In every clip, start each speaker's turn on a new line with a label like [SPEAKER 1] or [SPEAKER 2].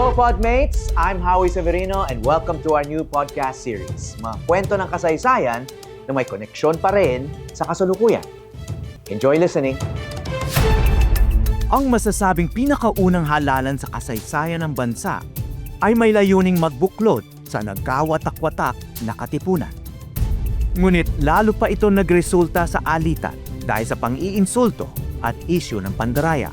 [SPEAKER 1] Hello, Podmates! I'm Howie Severino and welcome to our new podcast series. Mga kwento ng kasaysayan na may koneksyon pa rin sa kasalukuyan. Enjoy listening!
[SPEAKER 2] Ang masasabing pinakaunang halalan sa kasaysayan ng bansa ay may layuning magbuklod sa nagkawatak-watak na katipunan. Ngunit lalo pa ito nagresulta sa alitan dahil sa pang-iinsulto at isyu ng pandaraya.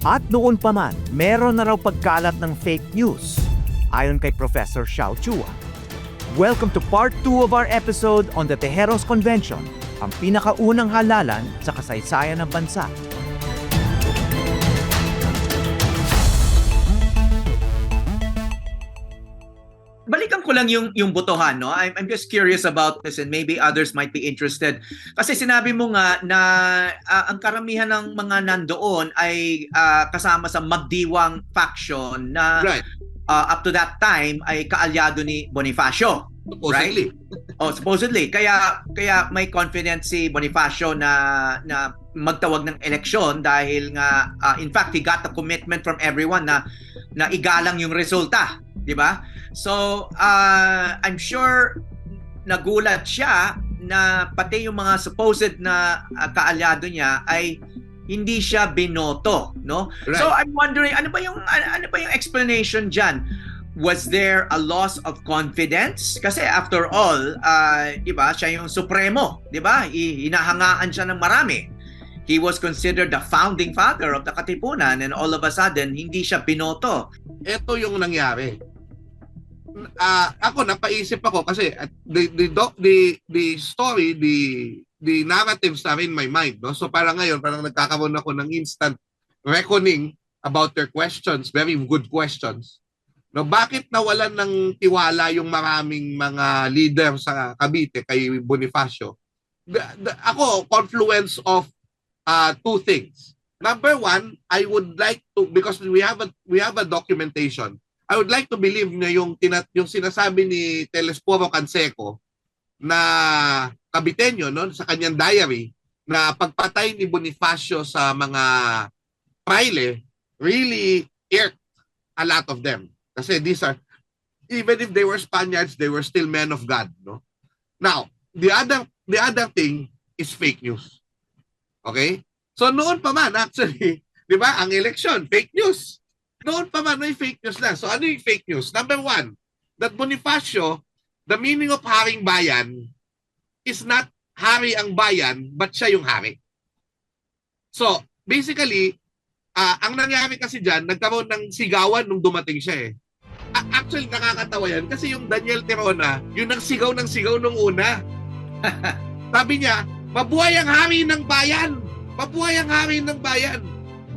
[SPEAKER 2] At noon pa man, meron na raw pagkalat ng fake news, ayon kay Professor Xiao Chua. Welcome to part 2 of our episode on the Tejeros Convention, ang pinakaunang halalan sa kasaysayan ng bansa.
[SPEAKER 3] Balikan ko lang yung botohan, no? I'm just curious about this and maybe others might be interested. Kasi sinabi mo nga na ang karamihan ng mga nandoon ay kasama sa magdiwang faction na
[SPEAKER 4] Right.
[SPEAKER 3] Up to that time ay kaalyado ni Bonifacio.
[SPEAKER 4] Supposedly.
[SPEAKER 3] Right? Oh, supposedly. Kaya may confidence si Bonifacio na magtawag ng eleksyon dahil nga in fact he got a commitment from everyone na igalang yung resulta, di ba? So, I'm sure nagulat siya na pati yung mga supposed na kaalyado niya ay hindi siya binoto, no?
[SPEAKER 4] Right.
[SPEAKER 3] So, I'm wondering ano ba yung explanation diyan? Was there a loss of confidence? Kasi after all, 'di ba, siya yung supremo, 'di ba? Hinahangaan siya ng marami. He was considered the founding father of the Katipunan and all of a sudden hindi siya binoto.
[SPEAKER 4] Ito yung nangyari. Ako napaisip ako kasi the story, the narratives are in my mind, no? So parang ngayon nagkakaroon ako ng instant reckoning about their questions, very good questions. No, bakit nawalan ng tiwala yung maraming mga leader sa Cavite kay Bonifacio? Ako, confluence of two things. Number one, I would like to, because we have a documentation, I would like to believe na yung sinasabi ni Telesforo Canseco na Caviteño, no, sa kanyang diary, na pagpatay ni Bonifacio sa mga praile really irked a lot of them. Kasi these are, even if they were Spaniards, they were still men of God, no? Now, the other thing is fake news. Okay? So noon pa man, actually, di ba, ang election, fake news. Noon pa man, may fake news lang. So ano yung fake news? Number one, that Bonifacio, the meaning of haring bayan is not hari ang bayan, but siya yung hari. So, basically, ang nangyari kasi dyan, nagkaroon ng sigawan nung dumating siya eh. Actually, nakakatawa yan kasi yung Daniel Tirona, yun ang sigaw ng sigaw nung una. Sabi niya, mabuhay ang hari ng bayan! Mabuhay ang hari ng bayan!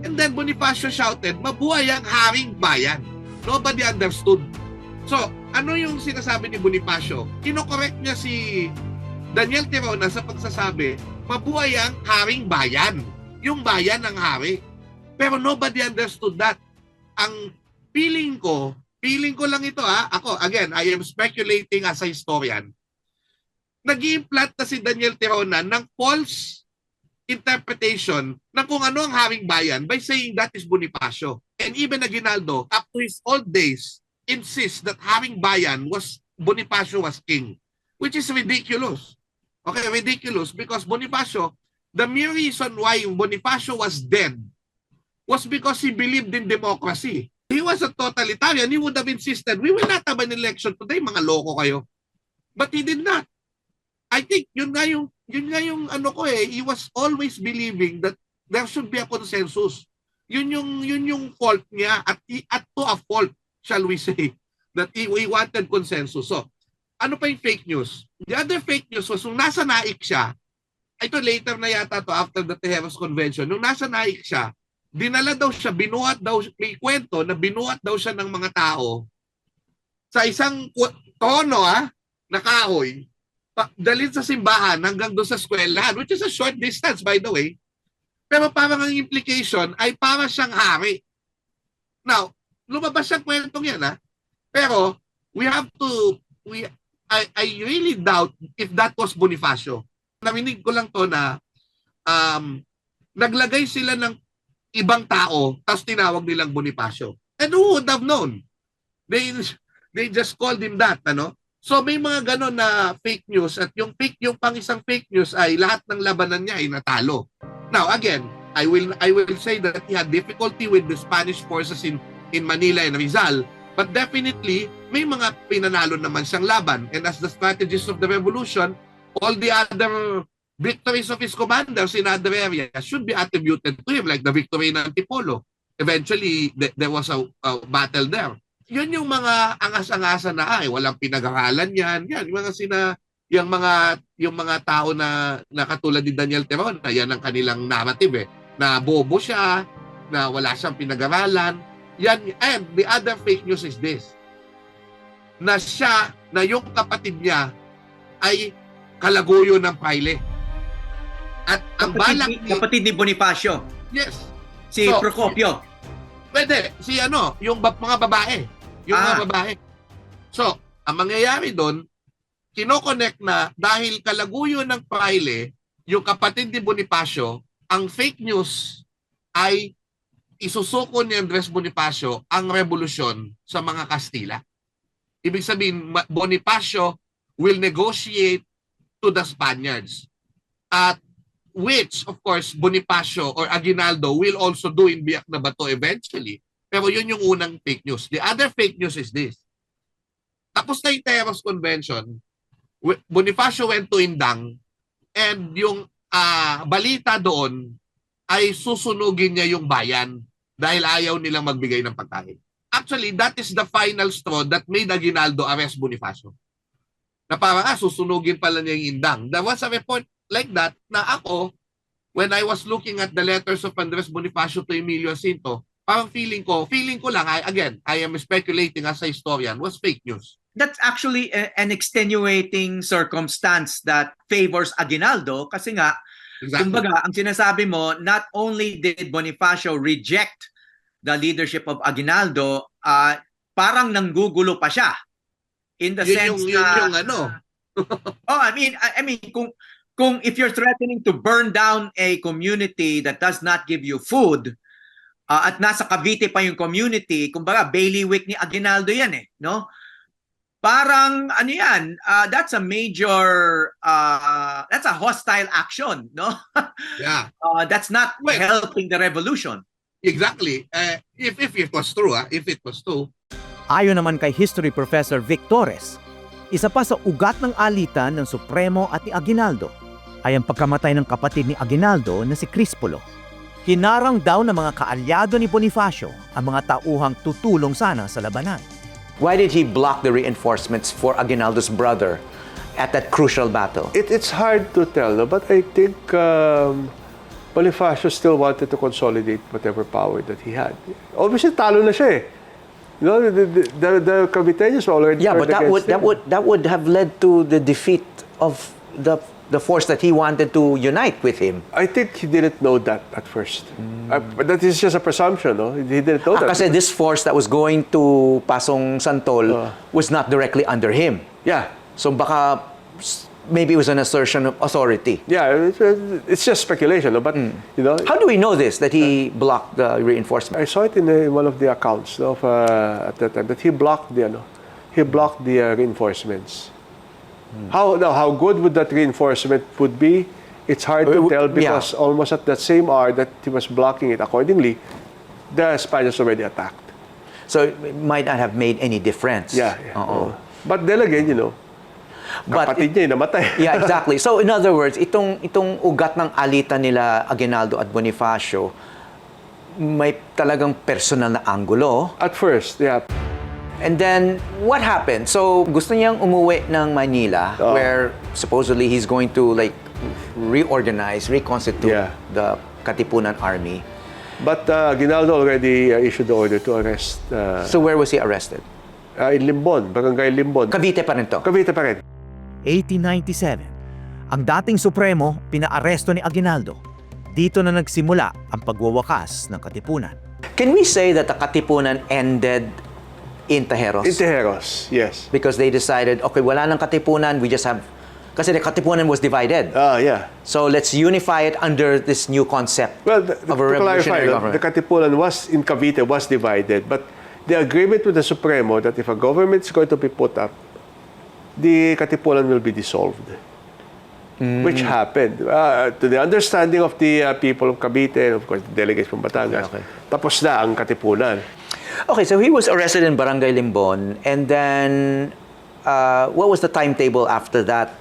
[SPEAKER 4] And then Bonifacio shouted, mabuhay ang haring bayan. Nobody understood. So, ano yung sinasabi ni Bonifacio? Kinokorek niya si Daniel Tirona sa pagsasabi, mabuhay ang haring bayan. Yung bayan ang hari. Pero nobody understood that. Ang feeling ko lang ito ako, again, I am speculating as a historian. Nag-i-implant na si Daniel Tirona ng false interpretation na kung ano ang haring bayan by saying that is Bonifacio. And even Aguinaldo, up to his old days, insists that haring bayan was Bonifacio was king, which is ridiculous. Okay, ridiculous because Bonifacio, the mere reason why Bonifacio was dead was because he believed in democracy. He was a totalitarian. He would have insisted, we will not have an election today, mga loko kayo. But he did not. I think yun nga yung ano ko he was always believing that there should be a consensus. Yun yung fault niya at to a fault, shall we say, that we wanted consensus. So, ano pa yung fake news? The other fake news was nung nasa Naik siya, ito later na yata to after the Tejeros Convention, nung nasa Naik siya, dinala daw siya, binuhat daw, may kwento na binuhat daw siya ng mga tao sa isang tono na kahoy, dalhin sa simbahan hanggang doon sa eskwelahan, which is a short distance by the way. Pero parang ang implication ay para siyang hari. Now, lumabas siyang kwentong yan pero I really doubt if that was Bonifacio. Narinig ko lang to na naglagay sila ng ibang tao tapos tinawag nilang Bonifacio. And who would have known? They just called him that, ano? So may mga ganon na fake news at yung pang-isang fake news ay lahat ng labanan niya ay natalo. Now again, I will say that he had difficulty with the Spanish forces in Manila and Rizal, but definitely may mga pinanalo naman siyang laban. And as the strategist of the revolution, all the other victories of his commanders in other areas should be attributed to him, like the victory in Antipolo. Eventually, there was a battle there. Yun yung mga angas-angasa na walang pinag-aralan yan. Yan, yung mga tao na katulad ni Daniel Teron, na yan ang kanilang narrative na bobo siya, na wala siyang pinag-aralan. Yan, and the other fake news is this, na yung kapatid niya ay kalaguyo ng Paile. At ang balak
[SPEAKER 3] kapatid ni Bonifacio.
[SPEAKER 4] Yes.
[SPEAKER 3] Si Procopio.
[SPEAKER 4] Pwede. Yung mga babae. Mga babae. So, ang mangyayari doon, kinoconnect na dahil kalaguyo ng Paile, yung kapatid ni Bonifacio, ang fake news ay isusuko ni Andres Bonifacio ang revolusyon sa mga Kastila. Ibig sabihin, Bonifacio will negotiate to the Spaniards. At which, of course, Bonifacio or Aguinaldo will also do in Biak na Bato eventually. Pero yun yung unang fake news. The other fake news is this. Tapos na yung Teros Convention, Bonifacio went to Indang, and yung balita doon ay susunugin niya yung bayan dahil ayaw nilang magbigay ng pagkain. Actually, that is the final straw that made Aguinaldo arrest Bonifacio. Na parang susunugin pala niya yung Indang. There was a report like that na ako, when I was looking at the letters of Andres Bonifacio to Emilio Jacinto, parang feeling ko lang, I am speculating as a historian, was fake news.
[SPEAKER 3] That's actually an extenuating circumstance that favors Aguinaldo kasi nga, kumbaga, ang sinasabi mo, not only did Bonifacio reject the leadership of Aguinaldo, parang nanggugulo pa siya. In the sense na... I mean, kung if you're threatening to burn down a community that does not give you food, at nasa Cavite pa yung community, kumbaga bailiwick ni Aguinaldo yan no? Parang that's a major that's a hostile action, no?
[SPEAKER 4] Yeah.
[SPEAKER 3] That's not helping the revolution.
[SPEAKER 4] Exactly. If it was true,
[SPEAKER 2] Ayon naman kay history professor Vic Torres, isa pa sa ugat ng alitan ng Supremo at ni Aguinaldo ay ang pagkamatay ng kapatid ni Aguinaldo na si Crispolo. Hinarang daw ng mga kaalyado ni Bonifacio ang mga tauhang tutulong sana sa labanan.
[SPEAKER 1] Why did he block the reinforcements for Aguinaldo's brother at that crucial battle?
[SPEAKER 5] It's hard to tell, no? But I think Bonifacio still wanted to consolidate whatever power that he had. Obviously, talo na siya the Caviteños already.
[SPEAKER 1] Yeah, but that would have led to the defeat of the force that he wanted to unite with him.
[SPEAKER 5] I think he didn't know that at first. But that is just a presumption, no? He didn't know that.
[SPEAKER 1] Kasi this force that was going to Pasong Santol was not directly under him.
[SPEAKER 5] Yeah.
[SPEAKER 1] So baka maybe it was an assertion of authority.
[SPEAKER 5] Yeah, it's just speculation, no? But
[SPEAKER 1] how do we know this, that he blocked the reinforcement?
[SPEAKER 5] I saw it in one of the accounts of at that time that he blocked the reinforcements. How good would that reinforcement would be? It's hard to tell because almost at that same hour that he was blocking it, accordingly, the Spaniards already attacked.
[SPEAKER 1] So it might not have made any difference.
[SPEAKER 5] Yeah. But then again, kapatid niya namatay.
[SPEAKER 1] Yeah, exactly. So in other words, itong ugat ng alitan nila Aguinaldo at Bonifacio, may talagang personal na angulo.
[SPEAKER 5] At first, yeah.
[SPEAKER 1] And then, what happened? So, gusto niyang umuwi ng Manila, where supposedly he's going to reorganize, reconstitute the Katipunan Army.
[SPEAKER 5] But Aguinaldo already issued the order to arrest.
[SPEAKER 1] So, where was he arrested?
[SPEAKER 5] In Limbon, Barangay Limbon.
[SPEAKER 1] Cavite pa rin to?
[SPEAKER 5] Cavite pa rin.
[SPEAKER 2] 1897, ang dating Supremo pinaaresto ni Aguinaldo. Dito na nagsimula ang pagwawakas ng Katipunan.
[SPEAKER 1] Can we say that the Katipunan ended in Tejeros?
[SPEAKER 5] In Tejeros, yes.
[SPEAKER 1] Because they decided, okay, wala nang Katipunan, we just have... Kasi the Katipunan was divided.
[SPEAKER 5] Yeah.
[SPEAKER 1] So let's unify it under this new concept
[SPEAKER 5] Well,
[SPEAKER 1] of a revolutionary government.
[SPEAKER 5] The Katipunan was in Cavite, was divided, but the agreement with the Supremo that if a government is going to be put up, the Katipunan will be dissolved. Which happened. To the understanding of the people of Cavite and of course the delegates from Batangas,
[SPEAKER 1] Okay.
[SPEAKER 5] tapos na ang Katipunan.
[SPEAKER 1] Okay, so he was arrested in Barangay Limbon, and then what was the timetable after that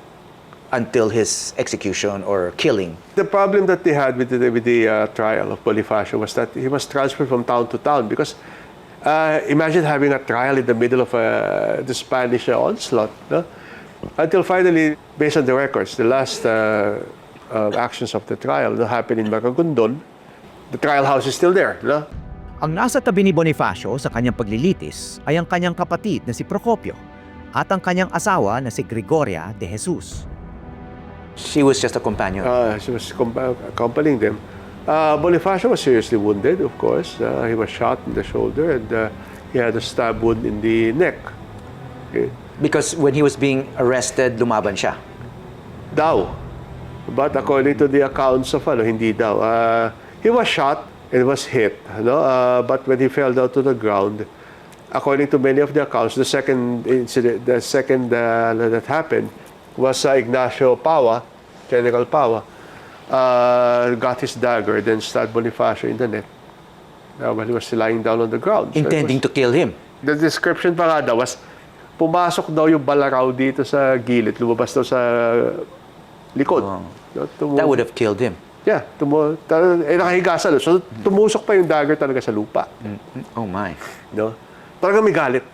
[SPEAKER 1] until his execution or killing?
[SPEAKER 5] The problem that they had with the trial of Bonifacio was that he was transferred from town to town because imagine having a trial in the middle of the Spanish onslaught. No? Until finally, based on the records, the last actions of the trial happened in Maragondon. The trial house is still there. No?
[SPEAKER 2] Ang nasa tabi ni Bonifacio sa kanyang paglilitis ay ang kanyang kapatid na si Procopio at ang kanyang asawa na si Gregoria de Jesus.
[SPEAKER 1] She was just a companion.
[SPEAKER 5] She was accompanying them. Bonifacio was seriously wounded, of course. He was shot in the shoulder and he had a stab wound in the neck. Okay.
[SPEAKER 1] Because when he was being arrested, lumaban siya.
[SPEAKER 5] Daw. But according to the accounts of hindi daw. He was shot and was hit. But when he fell down to the ground, according to many of the accounts, the second incident, that happened was Ignacio Paua, General Paua, got his dagger, then stabbed Bonifacio in the neck while he was lying down on the ground.
[SPEAKER 1] Intending to kill him.
[SPEAKER 5] The description pa nga daw was, pumasok daw yung balaraw dito sa gilid, lumabas daw sa likod.
[SPEAKER 1] Wow.
[SPEAKER 5] No,
[SPEAKER 1] That would have killed him.
[SPEAKER 5] Yeah, nakahiga sa so tumusok pa yung dagger talaga sa lupa.
[SPEAKER 1] Oh my.
[SPEAKER 5] No? Talagang may galit.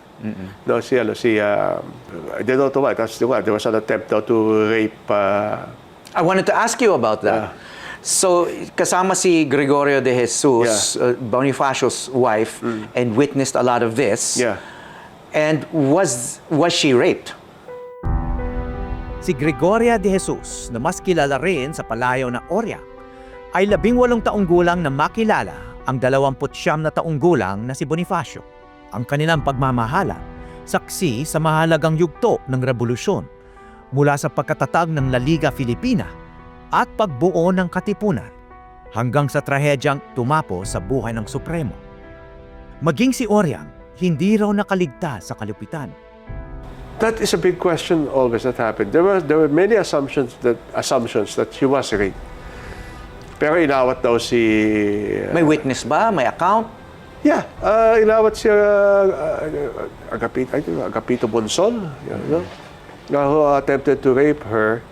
[SPEAKER 5] No, I don't know to what. There was an attempt daw to rape.
[SPEAKER 1] I wanted to ask you about that. So, kasama si Gregorio de Jesus, Bonifacio's wife, and witnessed a lot of this.
[SPEAKER 5] Yeah.
[SPEAKER 1] And was she raped?
[SPEAKER 2] Si Gregoria de Jesus, na mas kilala rin sa palayaw na Oria, ay 18 taong gulang na makilala ang 29 na taong gulang na si Bonifacio. Ang kanilang pagmamahala, saksi sa mahalagang yugto ng revolusyon mula sa pagkatatag ng La Liga Filipina at pagbuo ng Katipunan hanggang sa trahedyang tumapo sa buhay ng Supremo. Maging si Oriang, hindi raw nakaligtas sa kalupitan.
[SPEAKER 5] That is a big question always that happened. There were many assumptions that she was raped. Pero inawat daw si...
[SPEAKER 1] May witness ba? May account?
[SPEAKER 5] Yeah, inawat si Agapito Bonsol, who attempted to rape her.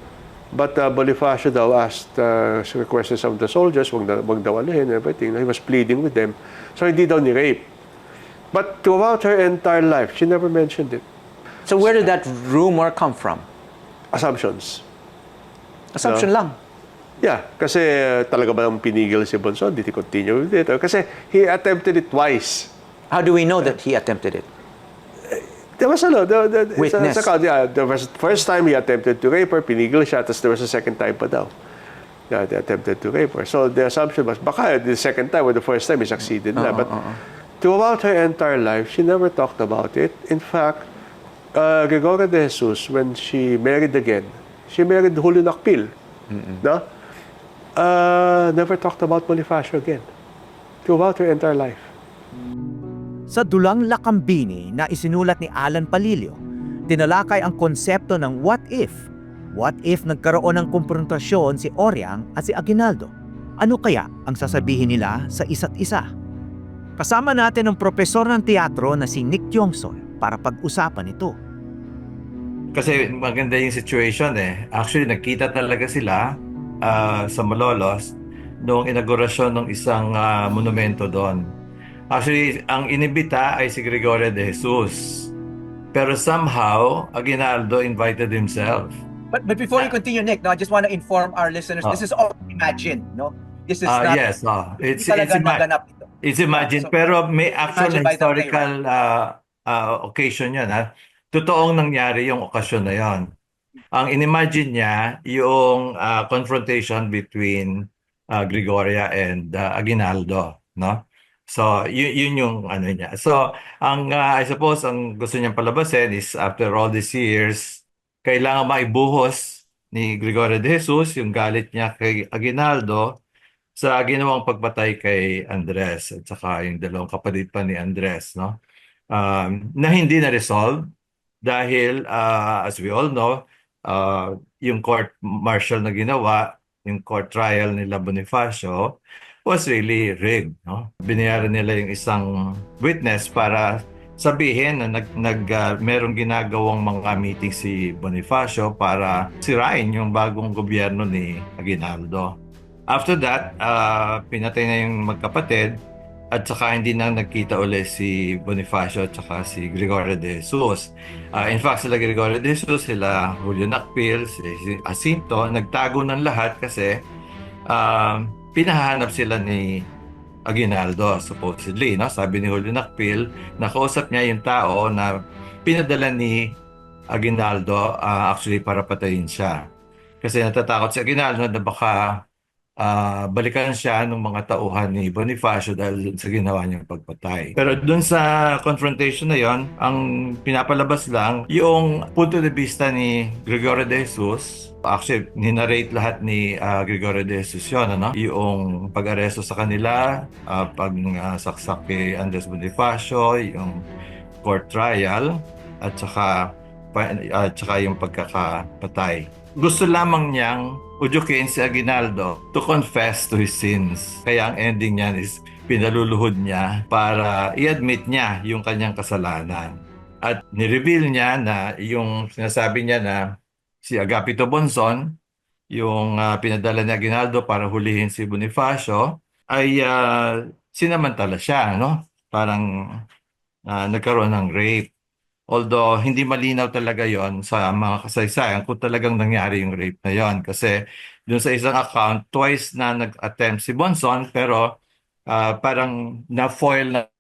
[SPEAKER 5] But Bonifacio daw asked, requested some of the soldiers, wag daw anuhin, everything. He was pleading with them. So hindi daw ni-rape. But throughout her entire life, she never mentioned it.
[SPEAKER 1] So where did that rumor come from?
[SPEAKER 5] Assumptions.
[SPEAKER 1] Assumption lang.
[SPEAKER 5] Yeah, kasi talaga ba ang pinigil si Bonsol? Did he continue with it? Kasi he attempted it twice.
[SPEAKER 1] How do we know that he attempted it?
[SPEAKER 5] There was
[SPEAKER 1] Witness.
[SPEAKER 5] There was first time he attempted to rape her, pinigil siya, tapos there was a second time pa daw. Yeah, they attempted to rape her. So the assumption was, baka the second time or the first time he succeeded na. But throughout her entire life, she never talked about it. In fact, Gregoria de Jesus, when she married again, she married Julio Nakpil. No? Never talked about Bonifacio again. Throughout her entire life.
[SPEAKER 2] Sa Dulang Lakambini na isinulat ni Alan Palilio, tinalakay ang konsepto ng what if. What if nagkaroon ng komprontasyon si Oriang at si Aguinaldo? Ano kaya ang sasabihin nila sa isa't isa? Kasama natin ang propesor ng teatro na si Nick Tiongson para pag-usapan ito.
[SPEAKER 6] Kasi maganda yung situation eh. Actually, nagkita talaga sila sa Malolos noong inaugurasyon ng isang monumento doon. Actually, ang inibita ay si Gregorio de Jesus. Pero somehow, Aguinaldo invited himself.
[SPEAKER 7] But before you continue, Nick, no, I just want to inform our listeners, this is all imagined, no? This is not...
[SPEAKER 6] Yes, it's
[SPEAKER 7] talaga naganap ito.
[SPEAKER 6] It's imagined, pero may actual
[SPEAKER 7] Imagined by the
[SPEAKER 6] historical occasion yan. Totoong nangyari yung okasyon na yon. Ang inimagine niya, yung confrontation between Gregoria and Aguinaldo, no? So, yun yung ano niya. So, I suppose, ang gusto niyang palabasin is after all these years, kailangan maibuhos ni Gregorio de Jesus yung galit niya kay Aguinaldo sa ginawang pagpatay kay Andres at saka yung dalawang kapatid pa ni Andres, no? na hindi na-resolve dahil as we all know, yung court martial na ginawa, yung court trial nila Bonifacio was really rigged, no? Binayaran nila yung isang witness para sabihin na merong ginagawang mga meeting si Bonifacio para sirain yung bagong gobyerno ni Aguinaldo. After that, pinatay na yung magkapatid at saka hindi na nagkita ulit si Bonifacio at saka si Gregorio de Jesus. In fact, sila Gregorio de Jesus, sila Julio Nakpil, si Jacinto, nagtago ng lahat kasi pinahanap sila ni Aguinaldo, supposedly, no? Sabi ni Julio Nakpil, nakausap niya yung tao na pinadala ni Aguinaldo actually para patayin siya. Kasi natatakot si Aguinaldo na baka balikan siya ng mga tauhan ni Bonifacio dahil sa ginawa niyang pagpatay. Pero dun sa confrontation na yon, ang pinapalabas lang yung punto de vista ni Gregorio de Jesus. Actually, ninarrate lahat ni Gregorio de Jesus yun, ano? Yung pag-aresto sa kanila, saksak kay Andres Bonifacio, yung court trial, at saka yung pagkakapatay. Gusto lamang niyang udyukin si Aguinaldo to confess to his sins. Kaya ang ending niyan is pinaluluhod niya para i-admit niya yung kanyang kasalanan. At ni-reveal niya na yung sinasabi niya na si Agapito Bonson, yung pinadala ni Aguinaldo para hulihin si Bonifacio, ay sinamantala siya, no? Parang nagkaroon ng rape. Although hindi malinaw talaga yon sa mga kasaysayan kung talagang nangyari yung rape na yon. Kasi dun sa isang account, twice na nag-attempt si Bonson pero parang na-foil na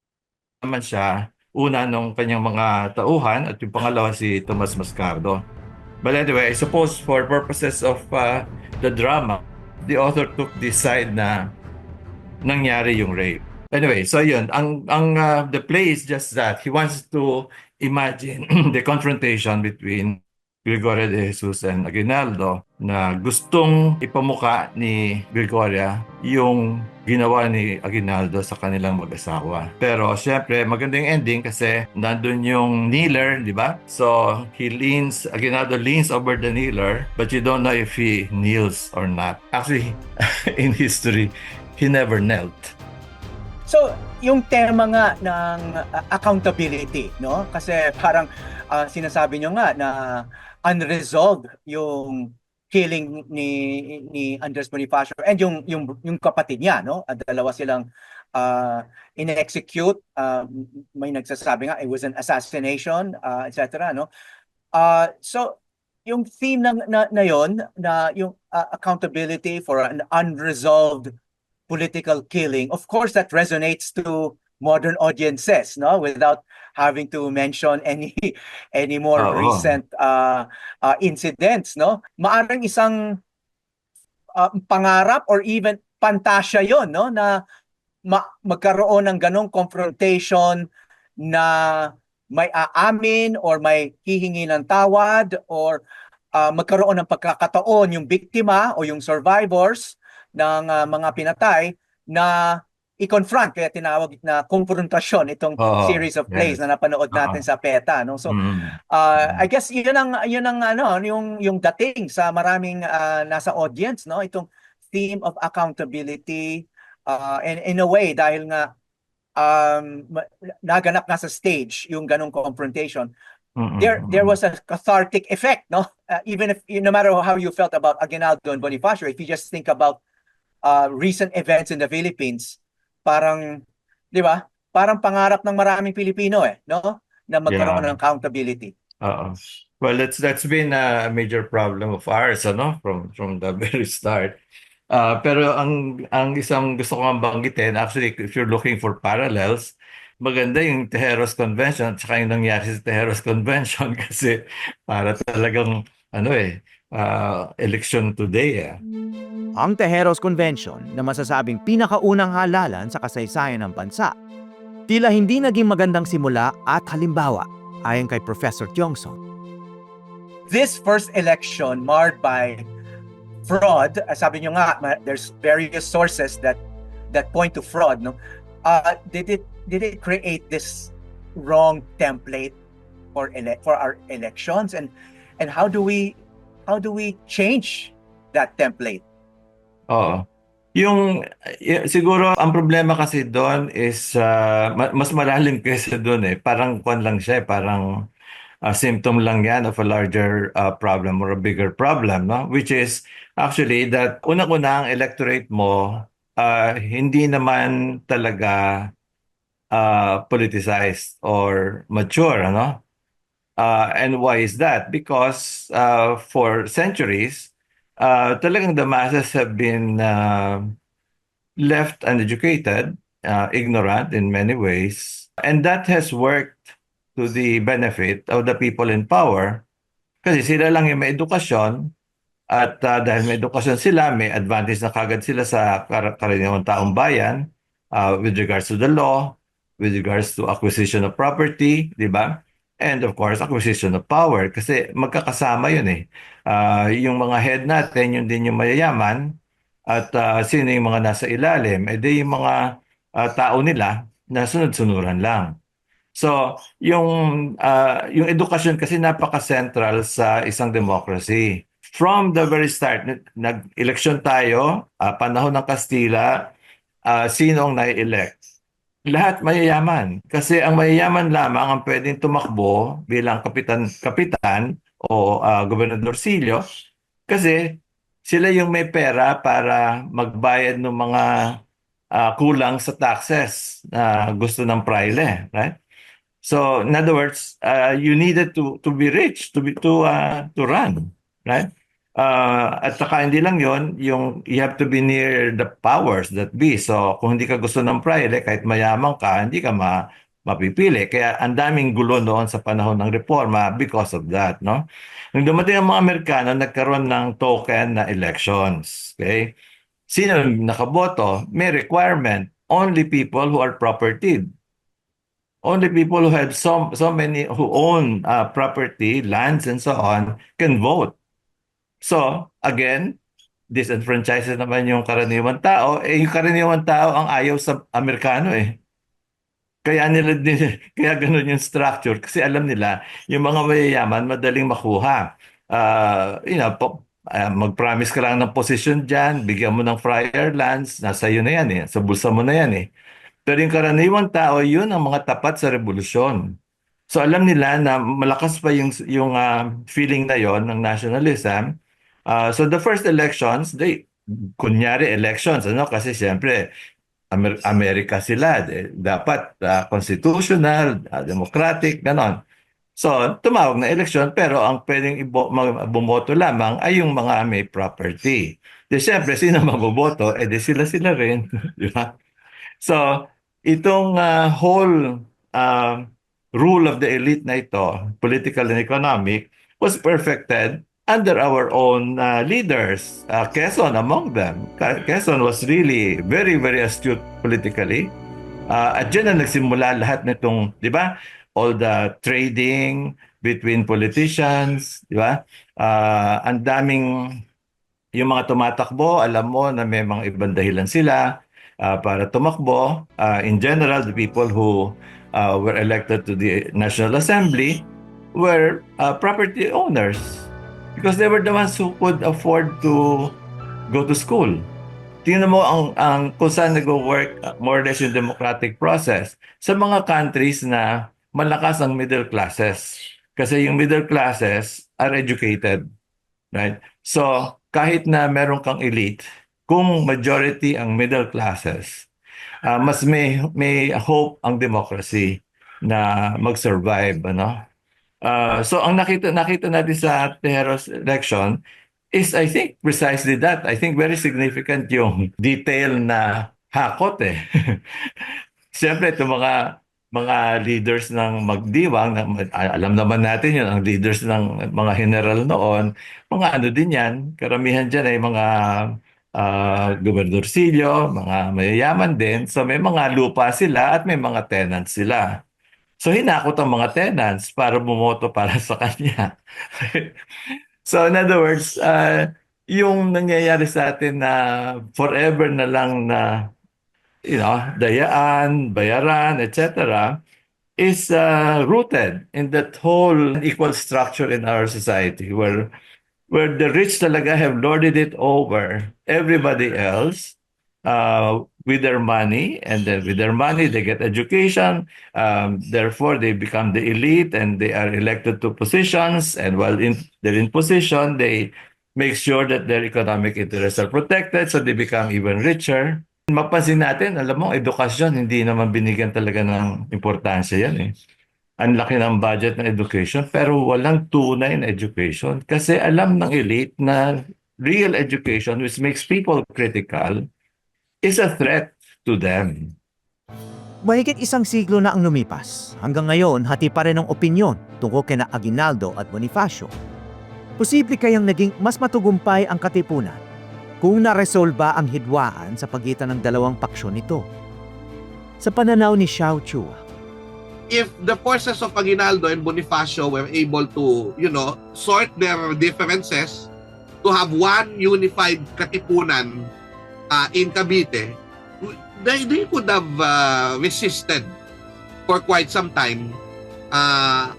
[SPEAKER 6] naman siya. Una nung kanyang mga tauhan at yung pangalawa si Tomas Mascardo. But anyway, I suppose for purposes of the drama, the author took this side na nangyari yung rape. Anyway, so yun, the play is just that he wants to imagine the confrontation between Gregorio de Jesus and Aguinaldo na gustong ipamuka ni Gregoria yung ginawa ni Aguinaldo sa kanilang mag-asawa. Pero syempre, magandang ending kasi nandun yung kneeler, di ba? So, Aguinaldo leans over the kneeler, but you don't know if he kneels or not. Actually, in history, he never knelt.
[SPEAKER 7] So, yung tema nga ng accountability, no? Kasi parang sinasabi nyo nga na unresolved yung killing ni Andres Bonifacio and yung kapatid niya, no? At dalawa silang in-execute, may nagsasabi nga it was an assassination, etc., no? So, yung theme na yon na yung accountability for an unresolved political killing, of course that resonates to modern audiences, no, without having to mention any more recent incidents, no. Maaring isang pangarap or even pantasya yon, no, na magkaroon ng ganong confrontation na may aamin or may hihingi ng tawad or magkaroon ng pagkakataon yung biktima o yung survivors ng mga pinatay na i-confront, kaya tinawag na konfrontasyon itong series of plays na napanood natin sa PETA, no. So I guess yun ang yung dating sa maraming nasa audience, no, itong theme of accountability, and in a way dahil nga naganap nga sa stage yung ganong confrontation. There was a cathartic effect, no, even if no matter how you felt about Aguinaldo and Bonifacio, if you just think about recent events in the Philippines, parang, di ba? Parang pangarap ng maraming Pilipino, no? Na magkaroon ng accountability.
[SPEAKER 6] Well, that's been a major problem of ours, ano, from the very start. Pero ang isang gusto ko banggitin, actually, if you're looking for parallels, maganda yung Tejeros Convention at saka yung nangyari sa Tejeros Convention kasi para talagang election today.
[SPEAKER 2] Ang Tejeros Convention na masasabing pinakaunang halalan sa kasaysayan ng bansa, tila hindi naging magandang simula at halimbawa, ayon kay Professor Tiongson.
[SPEAKER 7] This first election marred by fraud, sabi nyo nga, there's various sources that point to fraud, no? Did it create this wrong template for our elections, and how do we change that template?
[SPEAKER 6] Oo. Siguro ang problema kasi doon is mas malalim kaysa doon eh. Parang kwan lang siya, parang symptom lang yan of a larger problem or a bigger problem, no? Which is actually that unang-una ang electorate mo hindi naman talaga politicized or mature, ano? And why is that? Because for centuries, talagang the masses have been left uneducated, ignorant in many ways. And that has worked to the benefit of the people in power kasi sila lang yung may edukasyon at dahil may edukasyon sila, may advantage na kagad sila sa karaniwang taong bayan with regards to the law, with regards to acquisition of property, di ba? And of course, acquisition of power kasi magkakasama yun eh. Yung mga head natin, yun din yung mayayaman at sino yung mga nasa ilalim, di yung mga tao nila na sunod-sunuran lang. So, yung edukasyon kasi napaka-central sa isang democracy. From the very start, nag-eleksyon tayo, panahon ng Kastila, sino ang nai-elect? Lahat mayayaman. Kasi ang mayayaman lamang ang pwedeng tumakbo bilang kapitan o gobernadorsilyo kasi sila yung may pera para magbayad ng mga kulang sa taxes na gusto ng praile, right? So, in other words, you needed to be rich to run, right? At saka hindi lang yon, you have to be near the powers that be. So, kung hindi ka gusto ng praile, kahit mayaman ka, hindi ka mapipili. Kaya ang daming gulo noon sa panahon ng reforma because of that, no? Nung dumating ang mga Amerikano, nagkaroon ng token na elections, okay? Sino nakaboto? May requirement. Only people who are propertied. Only people who have so many who own property, lands, and so on can vote. So, again, disenfranchises naman yung karaniwang tao. Yung karaniwang tao ang ayaw sa Amerikano eh. Kaya nila din, kaya ganun yung structure. Kasi alam nila, yung mga mayayaman madaling makuha. Mag-promise ka lang ng position dyan, bigyan mo ng friar lands, nasa iyo na yan eh. Sa bulsa mo na yan eh. Pero yung karaniwang tao, yun ang mga tapat sa revolusyon. So alam nila na malakas pa yung feeling na yon ng nationalism. So the first elections, kunyari elections, kasi siyempre Amerika sila, dapat constitutional, democratic, ganon. So tumawag na election pero ang pwedeng bumoto lamang ay yung mga may property. Siyempre, sino maboboto? Sila rin. Di ba? So, itong whole rule of the elite na ito, political and economic, was perfected under our own leaders. Quezon among them. Quezon was really very, very astute politically. At dyan na nagsimula lahat nitong, di ba? All the trading between politicians, di ba? Ang daming yung mga tumatakbo, alam mo na may mga ibang dahilan sila para tumakbo. In general, the people who were elected to the National Assembly were property owners because they were the ones who could afford to go to school. Tingnan mo ang kung saan nag-work more or less yung democratic process sa mga countries na malakas ang middle classes. Kasi yung middle classes are educated, right? So, kahit na meron kang elite, kung majority ang middle classes, mas may hope ang democracy na mag-survive, ano? So ang nakita natin sa Tejeros election is I think precisely that. I think very significant yung detail na hakot eh. Siyempre itong mga leaders ng magdiwang, alam naman natin yun, ang leaders ng mga general noon, mga ano din yan, karamihan dyan ay mga gobernadorsilyo, mga mayayaman din. So may mga lupa sila at may mga tenants sila. So hinakot ang mga tenants para bumoto para sa kanya. So in other words, yung nangyayari sa atin na forever na lang na dayaan, bayaran, etc. is rooted in that whole equal structure in our society where the rich talaga have lorded it over everybody else with their money, and then with their money they get education. Therefore, they become the elite and they are elected to positions. And while they're in position, they make sure that their economic interests are protected, so they become even richer. Mapansin natin, alam mo, edukasyon, hindi naman binigyan talaga ng importansya yan eh. Ang laki ng budget ng education, pero walang tunay na education. Kasi alam ng elite na real education, which makes people critical, is a threat to them.
[SPEAKER 2] Mahigit isang siglo na ang lumipas. Hanggang ngayon, hati pa rin ang opinyon tungkol kina Aguinaldo at Bonifacio. Posible kayang naging mas matugumpay ang katipunan kung naresolba ang hidwaan sa pagitan ng dalawang paksyon nito. Sa pananaw ni Xiao Chua,
[SPEAKER 4] if the forces of Aguinaldo and Bonifacio were able to, sort their differences to have one unified katipunan in Cavite, they could have resisted for quite some time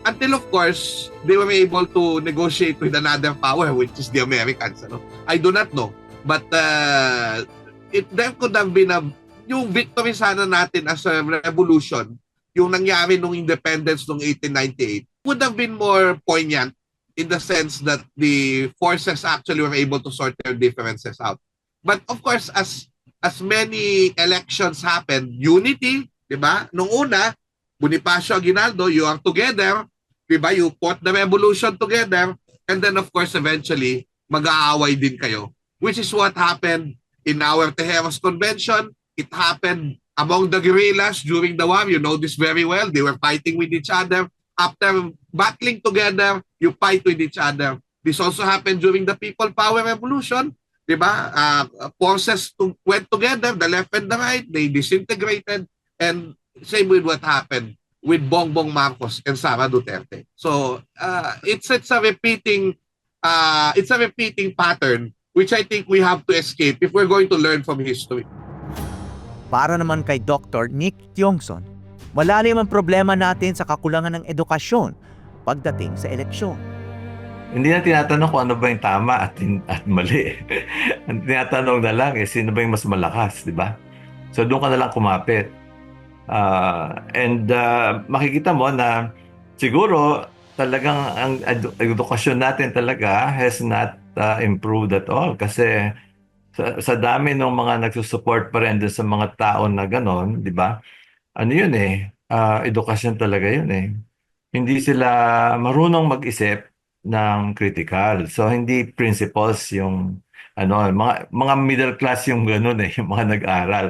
[SPEAKER 4] until, of course, they were able to negotiate with another power, which is the Americans. I do not know. But there could have been yung victory sana natin as a revolution, yung nangyari nung independence nung 1898, would have been more poignant in the sense that the forces actually were able to sort their differences out. But of course, as many elections happened, unity, di ba? Nung una, Bonifacio, Aguinaldo, you are together, di ba? You fought the revolution together, and then of course, eventually, mag-aaway din kayo. Which is what happened in our Tejeros Convention. It happened among the guerrillas during the war. You know this very well. They were fighting with each other. After battling together, you fight with each other. This also happened during the People Power Revolution. Diba? Forces went together, the left and the right. They disintegrated. And same with what happened with Bongbong Marcos and Sara Duterte. So it's a repeating pattern, which I think we have to escape if we're going to learn from history.
[SPEAKER 2] para naman kay Dr. Nick Tiongson, malalim ang problema natin sa kakulangan ng edukasyon pagdating sa eleksyon.
[SPEAKER 6] Hindi na tinatanong kung ano ba yung tama at mali. Ang tinatanong na lang sino ba yung mas malakas, di ba? So doon ka na lang kumapit. Makikita mo na siguro talagang ang edukasyon natin talaga has not improved at all kasi sa dami ng mga nagsusupport pa rin doon sa mga tao na ganon, di ba? Ano yun edukasyon talaga yun Hindi sila marunong mag-isip ng critical. So hindi principles yung mga middle class yung ganun yung mga nag-aral.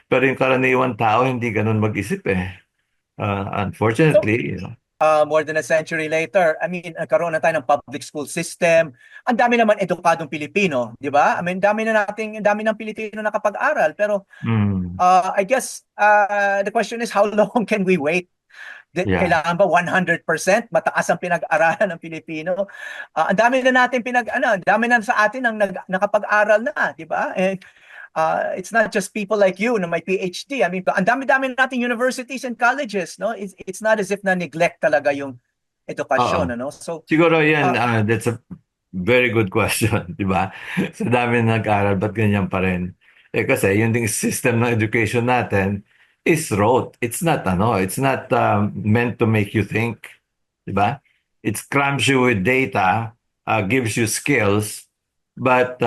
[SPEAKER 6] Pero yung karaniwan tao hindi ganun mag-isip unfortunately,
[SPEAKER 7] more than a century later, I mean, nagkaroon na tayo ng public school system. Ang dami naman edukadong Pilipino, di ba? I mean, dami ng Pilipino nakapag-aral. Pero I guess the question is, how long can we wait? Kailangan ba 100% mataas ang pinag-aralan ng Pilipino? Ang dami na natin ang dami na sa atin ang nakapag-aral na, di ba? It's not just people like you na may PhD. I mean, ang dami-dami nating universities and colleges, no? It's not as if na neglect talaga yung edukasyon, ano? So
[SPEAKER 6] siguro yan, that's a very good question, di ba? Sa dami na nag-aral, ba't ganyan pa rin? Kasi yung ding system ng education natin is rote. It's not meant to make you think, di ba? It cramps you with data, gives you skills, but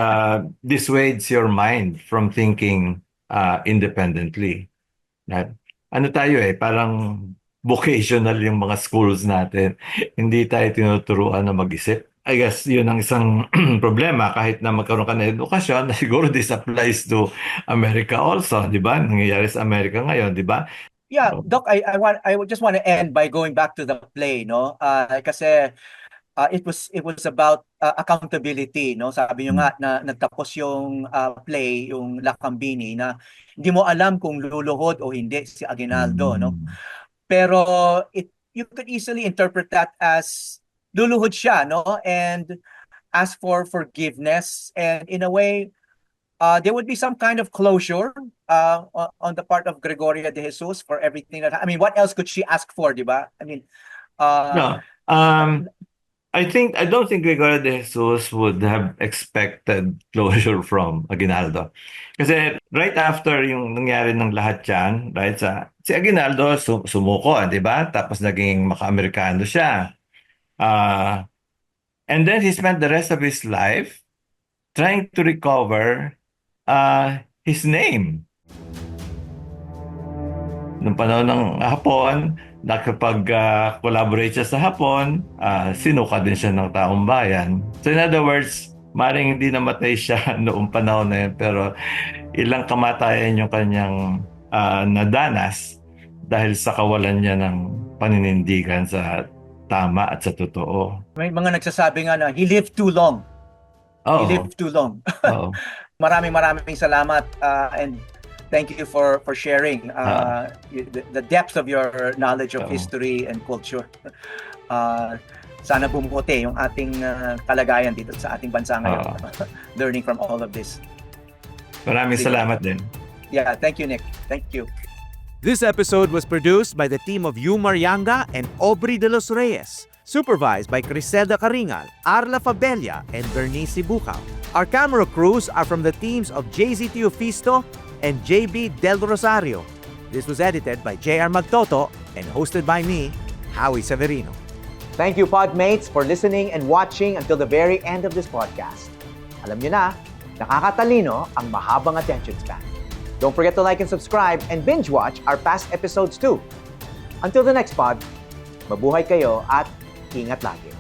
[SPEAKER 6] dissuades your mind from thinking independently. Ano tayo parang vocational yung mga schools natin. Hindi tayo tinuturuan na mag-isip. I guess yun ang isang problema kahit na magkaroon ka ng edukasyon, siguro this applies to America also, di ba? Nangyayari sa Amerika ngayon, di ba?
[SPEAKER 7] Yeah, Doc, I just want to end by going back to the play, no? Kasi it was about accountability, no? Sabi niyo nga na nagtapos yung play, yung Lakambini, na hindi mo alam kung luluhod o hindi si Aguinaldo, no? Pero you could easily interpret that as luluhod siya, no? And ask for forgiveness, and in a way there would be some kind of closure on the part of Gregoria de Jesus for everything that, I mean, what else could she ask for, di ba? I mean,
[SPEAKER 6] No. I don't think Gregorio de Jesus would have expected closure from Aguinaldo. Kasi right after yung nangyari ng lahat yan, right, si Aguinaldo sumuko, di ba? Tapos naging maka-Amerikano siya. And then he spent the rest of his life trying to recover his name. Nung panahon ng Hapon, nakapag-collaborate siya sa Hapon, sinuka din siya ng taong bayan. So in other words, maring hindi namatay siya noong panahon na yun, pero ilang kamatayan yung kanyang nadanas dahil sa kawalan niya ng paninindigan sa tama at sa totoo.
[SPEAKER 7] may mga nagsasabi nga na he lived too long.
[SPEAKER 6] Oo.
[SPEAKER 7] He lived too long.
[SPEAKER 6] Oo.
[SPEAKER 7] Maraming salamat and thank you for sharing the depth of your knowledge of history and culture. Sana bumuti yung ating kalagayan dito sa ating bansa ngayon. Learning from all of this.
[SPEAKER 6] Maraming salamat din.
[SPEAKER 7] Yeah, thank you, Nick. Thank you.
[SPEAKER 2] This episode was produced by the team of Yu Marianga and Aubrey de los Reyes, supervised by Criselda Caringal, Arla Fabella, and Bernice Bukaw. Our camera crews are from the teams of JZ Teofisto and JB Del Rosario. This was edited by JR Magtoto and hosted by me, Howie Severino.
[SPEAKER 1] Thank you, Podmates, for listening and watching until the very end of this podcast. Alam nyo na, nakakatalino ang mahabang attention span. Don't forget to like and subscribe and binge watch our past episodes too. Until the next pod, mabuhay kayo at ingat lagi.